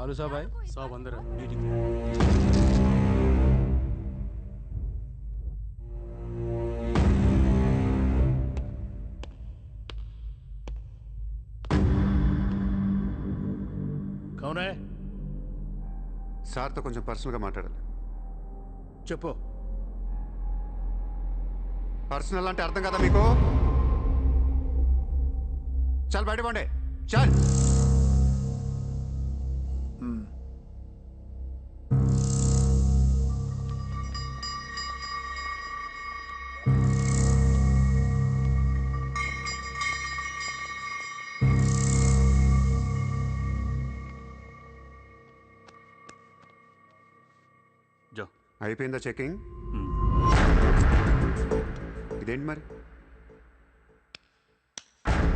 लालू साहब आए? साहब अंदर है मीटिंग। कौन है? సార్ తో కొంచెం పర్సనల్ గా మాట్లాడాలి. చెప్పు. పర్సనల్ అంటే అర్థం కదా మీకు? చల్ బయట పోండి. చల్. అయిపోయిందా చెకింగ్? ఇదేంటి మరి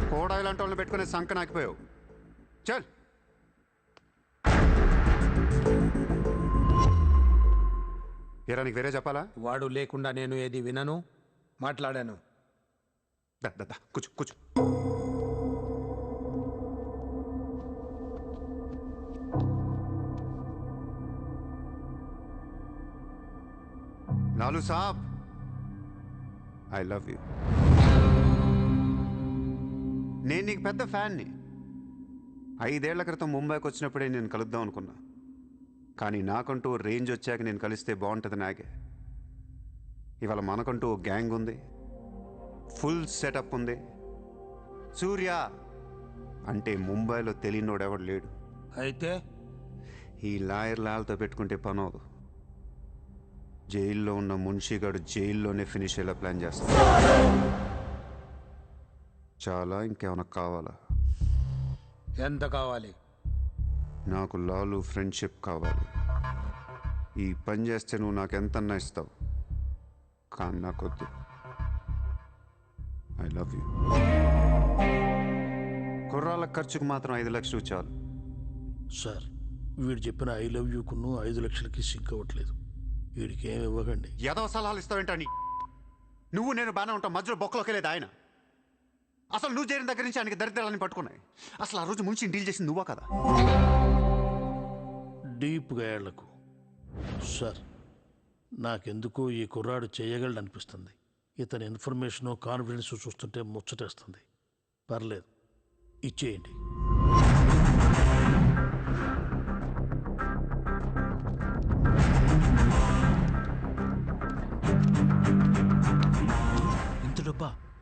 కోడా ఇలాంటి వాళ్ళని పెట్టుకునే సంక నాకిపోయావు. చల్. ఏరా నీకు వేరే చెప్పాలా? వాడు లేకుండా నేను ఏది వినను, మాట్లాడాను. కూర్చో కూర్చో. లాలూ సాబ్, ఐ లవ్ యూ. నేను నీకు పెద్ద ఫ్యాన్ని. 5 ఏళ్ల క్రితం ముంబైకి వచ్చినప్పుడే నేను కలుద్దాం అనుకున్నా. కానీ నాకంటూ రేంజ్ వచ్చాక నేను కలిస్తే బాగుంటుంది నాకే. ఇవాళ మనకంటూ ఓ గ్యాంగ్ ఉంది, ఫుల్ సెటప్ ఉంది. సూర్య అంటే ముంబైలో తెలియనోడెవడు లేడు. అయితే ఈ లాయర్ లాల్తో పెట్టుకుంటే పని అవదు. జైల్లో ఉన్న మున్షిగాడు జైల్లోనే ఫినిష్ అయ్యేలా ప్లాన్ చేస్తాడు. చాలా ఇంకేమైనా కావాలా? ఎంత కావాలి? నాకు లాలు ఫ్రెండ్షిప్ కావాలి. ఈ పని చేస్తే నువ్వు నాకు ఎంతన్నా ఇస్తావు, కానీ నాకొద్దు. I love you. కుర్రాళ్ళ ఖర్చుకు మాత్రం 5 లక్షలు చాలు. సార్, వీడు చెప్పిన ఐ లవ్ యూకును 5 లక్షలకి సింక్ అవ్వట్లేదు. వీడికి ఏమి ఇవ్వకండి. ఏదో సలహాలు ఇస్తావేంటని. నువ్వు నేను బాగానే ఉంటాం, మధ్యలో బొక్కలోకి లేదు ఆయన. అసలు నువ్వు చేరిన దగ్గర నుంచి ఆయనకి దరిద్రాలని పట్టుకున్నాయి. అసలు ఆ రోజు ముంచి డీల్ చేసింది నువ్వా కదా? డీప్గా ఏళ్లకు సార్, నాకెందుకో ఈ కుర్రాడు చేయగలడు అనిపిస్తుంది. ఇతని ఇన్ఫర్మేషను కాన్ఫిడెన్స్ చూస్తుంటే ముచ్చటేస్తుంది. పర్లేదు, ఇచ్చేయండి.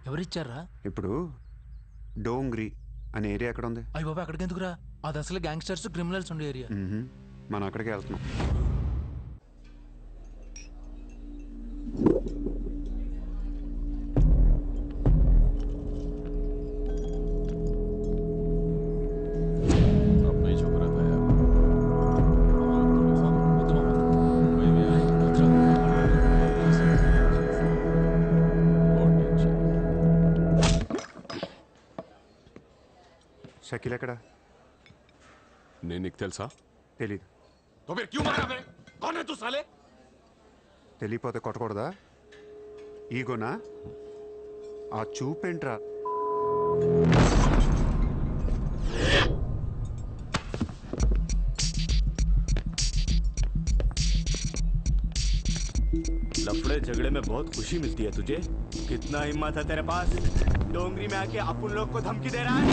ఎవరిచ్చారా? ఇప్పుడు డోంగ్రీ అనే ఏరియా ఎక్కడ ఉంది? అయ్య బాబా, అక్కడికి ఎందుకురా? అది అసలు గ్యాంగ్స్టర్స్ క్రిమినల్స్ ఉండే ఏరియా. మనం అక్కడికే వెళ్తున్నాం. షకీల్ ఎక్కడ? నేను నీకు తెలుసా? తెలీదు. तो फिर क्यों मारा बे? कौन है तू साले? తెలియపోతే కొట్టకూడదా? ఈగోనా? ఆ చూపేంట్రా? लफड़े झगड़े में बहुत खुशी मिलती है तुझे? कितना हिम्मत है तेरे पास? डोंगरी में आके अपन लोग को धमकी दे रहा है?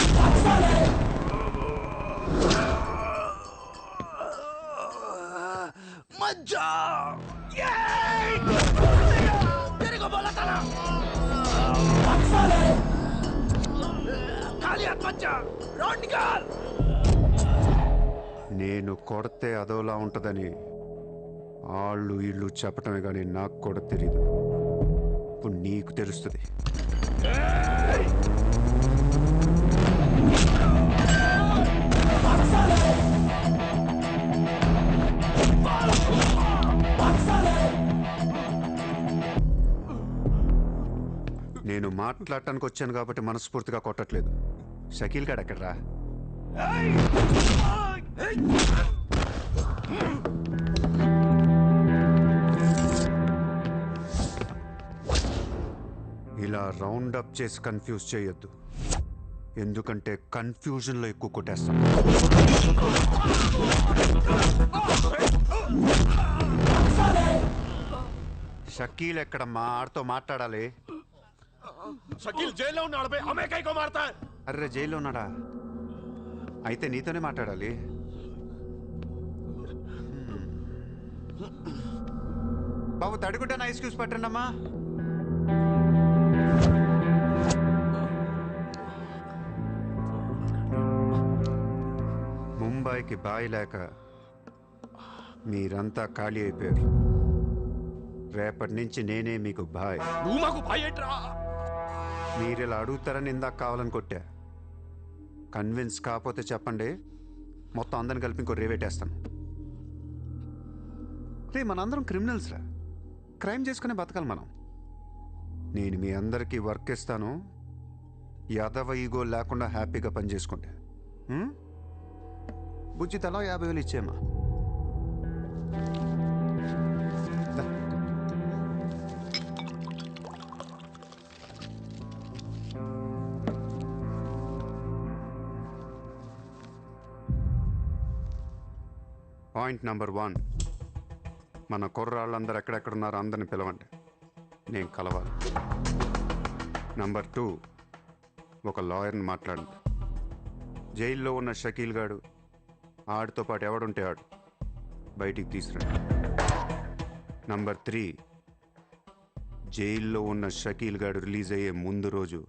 मत जा! तेरे को बोला था ना, खाली हाथ मत जा, रोड निकाल। నేను కొడితే అదోలా ఉంటుందని వాళ్ళు వీళ్ళు చెప్పటమే కానీ నాకు కూడా తెలీదు. ఇప్పుడు నీకు తెలుస్తుంది. నేను మాట్లాడటానికి వచ్చాను కాబట్టి మనస్ఫూర్తిగా కొట్టట్లేదు. షకీల్ గాడు ఎక్కడ్రా? ఇలా రౌండ్ అప్ చేసి కన్ఫ్యూజ్ చేయొద్దు. ఎందుకంటే కన్ఫ్యూజన్లో ఎక్కువ కొట్టేస్తాను. షకీల్ ఎక్కడమ్మా? ఆడితో మాట్లాడాలి. शकील जेल లో ఉన్నాడు బే హమే కైకో మారతా హై అర్రే జైల్లో ఉన్నాడా? అయితే నీతోనే మాట్లాడాలి. బాబు తడిగుడ్డ ఐస్ క్యూబ్స్ పట్టండి అమ్మా. ముంబైకి బాయి లేక మీరంతా ఖాళీ అయిపోయారు. రేపటి నుంచి నేనే మీకు బాయ్. నువ్వు మాకు భయట్రా. మీరు ఇలా అడుగుతారని ఇందాక కావాలని కొట్టా. కన్విన్స్ కాకపోతే చెప్పండి, మొత్తం అందరిని కలిపి ఇంకో రేవేటేస్తాను. రే మనందరం క్రిమినల్స్ రా, క్రైమ్ చేసుకునే బతకాలి మనం. నేను మీ అందరికీ వర్క్ ఇస్తాను, యాదవ ఈగో లేకుండా హ్యాపీగా పని చేసుకోండి. బుజ్జి తలా 50,000 ఇచ్చేమా. పాయింట్ నెంబర్ 1, మన కుర్రాళ్ళందరూ ఎక్కడెక్కడున్నారో అందరిని పిలవండి, నేను కలవాలి. నెంబర్ 2, ఒక లాయర్ని మాట్లాడండి. జైల్లో ఉన్న షకీల్ గాడు, ఆడితో పాటు ఎవడుంటే ఆడు బయటికి తీసుకురండి. నంబర్ 3, జైల్లో ఉన్న షకీల్ గాడు రిలీజ్ అయ్యే ముందు రోజు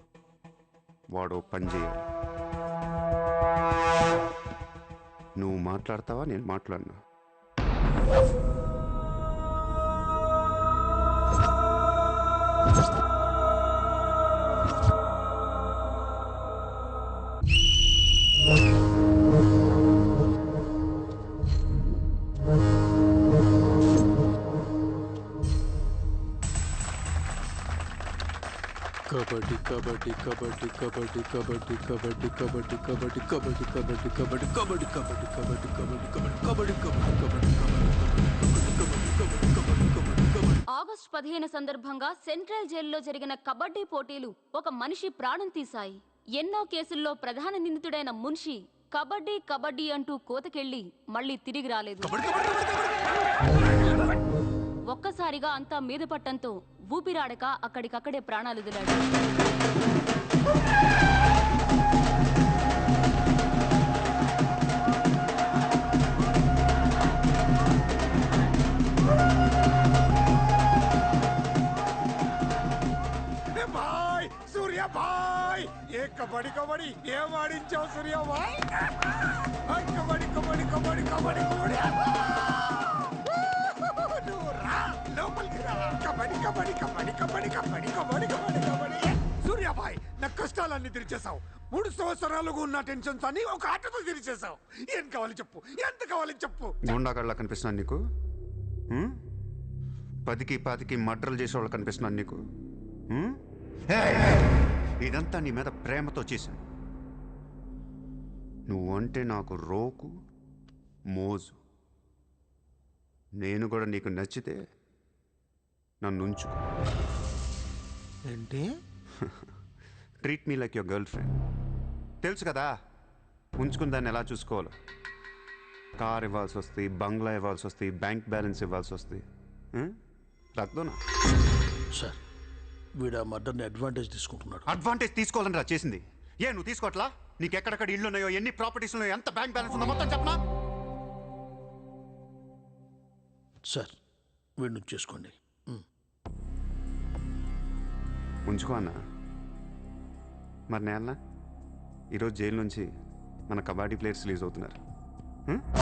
వాడు పని చేయాలి. నువ్వు మాట్లాడతావా, నేను మాట్లాడినా? కబడ్డీ కబడ్డీ కబడ్డీ కబడ్డీ కబడ్డీ కబడ్డీ కబడ్డీ కబడ్డీ కబడ్డీ కబడ్డీ కబడ్డీ కబడ్డీ కబడ్డీ కబడ్డీ కబడ్డీ కబడ్డీ కబడ్డీ కబడ్డీ. ఆగస్టు 15 సందర్భంగా సెంట్రల్ జైల్లో జరిగిన కబడ్డీ పోటీలు ఒక మనిషి ప్రాణం తీశాయి. ఎన్నో కేసుల్లో ప్రధాన నిందితుడైన మున్షి కబడ్డీ కబడ్డీ అంటూ కోతకెళ్లి మళ్లీ తిరిగి రాలేదు. ఒక్కసారిగా అంతా మీద పట్టంతో ఊపిరాడక అక్కడికక్కడే ప్రాణాలు వదిలాడు. సూర్య భాయ్, ఏ కబడ్డీ కబడ్డీ ఏం ఆడించావు సూర్య భాయ్? కబడ్డీ కబడ్డీ కబడ్డీ కబడ్డీ కబడ్డీ కబడ్డీ కబడ్డీ కబడ్డీ కబడ్డీ కబడ్డీ కబడ్డీ కబడ్డీ కబడ్డీ. సూర్యాబాయ్, నా కష్టాలన్నీ తీర్చేశావు. 3 సంవత్సరాలుగా ఉన్న టెన్షన్స్ అన్ని ఒక ఆటతో తీర్చేశావు. ఏం కావాలి చెప్పు, ఎంత కావాలి చెప్పు. గుండాగడ్లా కనిపిస్తున్నాను నీకు? 10కి 20కి మర్డర్లు చేసేవాళ్ళు కనిపిస్తున్నాను నీకు? ఇదంతా నీ మీద ప్రేమతో చేశాను. నువ్వంటే నాకు రోకు మోజు. నేను కూడా నీకు నచ్చితే నన్ను ఉంచు. ఏంటి? Treat me like your girl friend. తెలుసు కదా ఉంచుకుని దాన్ని ఎలా చూసుకోవాలో. కార్ ఇవ్వాల్సి వస్తుంది, బంగ్లా ఇవ్వాల్సి వస్తుంది, బ్యాంక్ బ్యాలెన్స్ ఇవ్వాల్సి వస్తుంది. రక్దోనా సార్, వీడు ఆ మర్డర్ని అడ్వాంటేజ్ తీసుకుంటున్నాడు. అడ్వాంటేజ్ తీసుకోవాలని రా చేసింది. ఏ నువ్వు తీసుకోవట్లా? నీకు ఎక్కడెక్కడ ఇళ్ళు ఉన్నాయో, ఎన్ని ప్రాపర్టీస్ ఉన్నాయో, ఎంత బ్యాంక్ బ్యాలెన్స్ ఉందో మొత్తం చెప్పనా? సార్, వీడిని చేసుకోండి. ఉంచుకో అన్న. మరి నేనా ఈరోజు జైలు నుంచి మన కబడ్డీ ప్లేయర్స్ రిలీజ్ అవుతున్నారు.